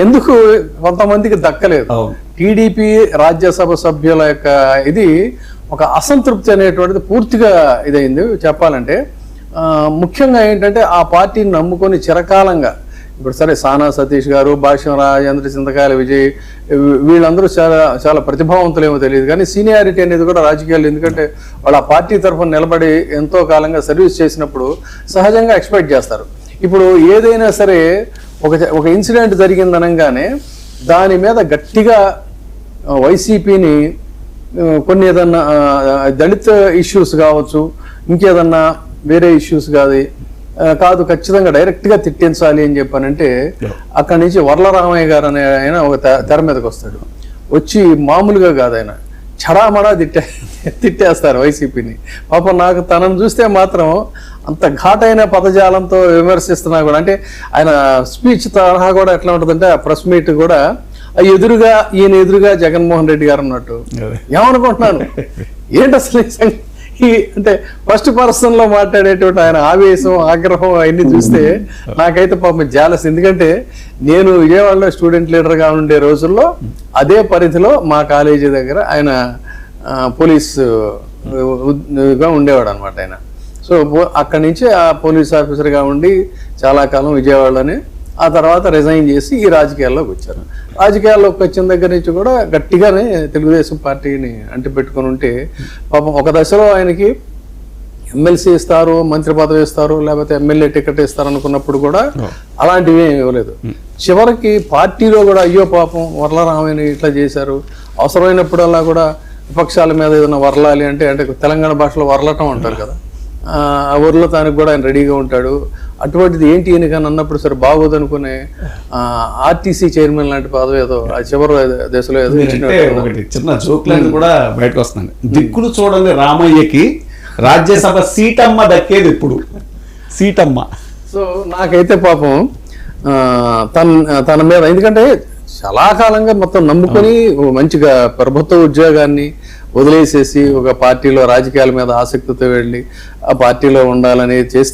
ఎందుకు కొంతమందికి దక్కలేదు. టీడీపీ రాజ్యసభ సభ్యుల యొక్క ఇది ఒక అసంతృప్తి అనేటువంటిది పూర్తిగా ఇదైంది చెప్పాలంటే. ముఖ్యంగా ఏంటంటే ఆ పార్టీని నమ్ముకొని చిరకాలంగా ఇప్పుడు సరే సానా సతీష్ గారు, భాష్యం రాజేంద్ర, చింతకాయల విజయ్ వీళ్ళందరూ చాలా చాలా ప్రతిభావంతులు ఏమో తెలియదు, కానీ సీనియారిటీ అనేది కూడా రాజకీయాలు, ఎందుకంటే వాళ్ళు ఆ పార్టీ తరఫున నిలబడి ఎంతో కాలంగా సర్వీస్ చేసినప్పుడు సహజంగా ఎక్స్పెక్ట్ చేస్తారు. ఇప్పుడు ఏదైనా సరే ఒక ఇన్సిడెంట్ జరిగిందనగానే దాని మీద గట్టిగా వైసీపీని కొన్ని ఏదన్నా దళిత ఇష్యూస్ కావచ్చు, ఇంకేదన్నా వేరే ఇష్యూస్ కాదు ఖచ్చితంగా డైరెక్ట్గా తిట్టించాలి అని చెప్పానంటే అక్కడి నుంచి వర్లరామయ్య గారు అనే ఆయన ఒక తెర మీదకి వస్తాడు. వచ్చి మామూలుగా కాదు, ఆయన చడామడా తిట్టేస్తారు వైసీపీని. పాపం నాకు తనను చూస్తే మాత్రం అంత ఘాటైన పదజాలంతో విమర్శిస్తున్నా కూడా, అంటే ఆయన స్పీచ్ తరహా కూడా ఎట్లా ఉంటుందంటే ఆ ప్రెస్ మీట్ కూడా ఈయన ఎదురుగా జగన్మోహన్ రెడ్డి గారు అన్నట్టు. ఏమనుకుంటున్నాను ఏంటి అసలు అంటే ఫస్ట్ పర్సన్ లో మాట్లాడేటువంటి ఆయన ఆవేశం, ఆగ్రహం అవన్నీ చూస్తే నాకైతే పాపం జాలస్. ఎందుకంటే నేను విజయవాడలో స్టూడెంట్ లీడర్గా ఉండే రోజుల్లో అదే పరిధిలో మా కాలేజీ దగ్గర ఆయన పోలీసుగా ఉండేవాడు అనమాట ఆయన. సో అక్కడి నుంచి ఆ పోలీస్ ఆఫీసర్గా ఉండి చాలా కాలం విజయవాడలోనే, ఆ తర్వాత రిజైన్ చేసి ఈ రాజకీయాల్లోకి వచ్చారు. రాజకీయాల్లోకి వచ్చిన దగ్గర నుంచి కూడా గట్టిగానే తెలుగుదేశం పార్టీని అంటిపెట్టుకుని ఉంటే పాపం ఒక దశలో ఆయనకి ఎమ్మెల్సీ ఇస్తారు, మంత్రి పదవి ఇస్తారు, లేకపోతే ఎమ్మెల్యే టికెట్ ఇస్తారు అనుకున్నప్పుడు కూడా అలాంటివి ఇవ్వలేదు. చివరికి పార్టీలో కూడా అయ్యో పాపం వర్లరామయ్యని ఇట్లా చేశారు, అవసరమైనప్పుడల్లా కూడా విపక్షాల మీద ఏదైనా వర్లాలి అంటే తెలంగాణ భాషలో వర్లటం అంటారు కదా, ఆ వర్లతానికి కూడా ఆయన రెడీగా ఉంటాడు. అటువంటిది ఏంటి ఈయనకని అన్నప్పుడు సరే బాగోదు అనుకునే ఆర్టీసీ చైర్మన్ లాంటి పదవి ఏదో ఆ చివరి దశలో ఏదో ఒకటి చిన్న జోక్లను కూడా బయటకు వస్తుంది. దిక్కులు చూడండి రామయ్యకి రాజ్యసభ సీటమ్మ దక్కేది ఇప్పుడు, సీటమ్మ. సో నాకైతే పాపం తన మీద, ఎందుకంటే చాలా కాలంగా మొత్తం నమ్ముకొని మంచిగా ప్రభుత్వ ఉద్యోగాన్ని వదిలేసేసి ఒక పార్టీలో రాజకీయాల మీద ఆసక్తితో వెళ్ళి ఆ పార్టీలో ఉండాలని చేస్తే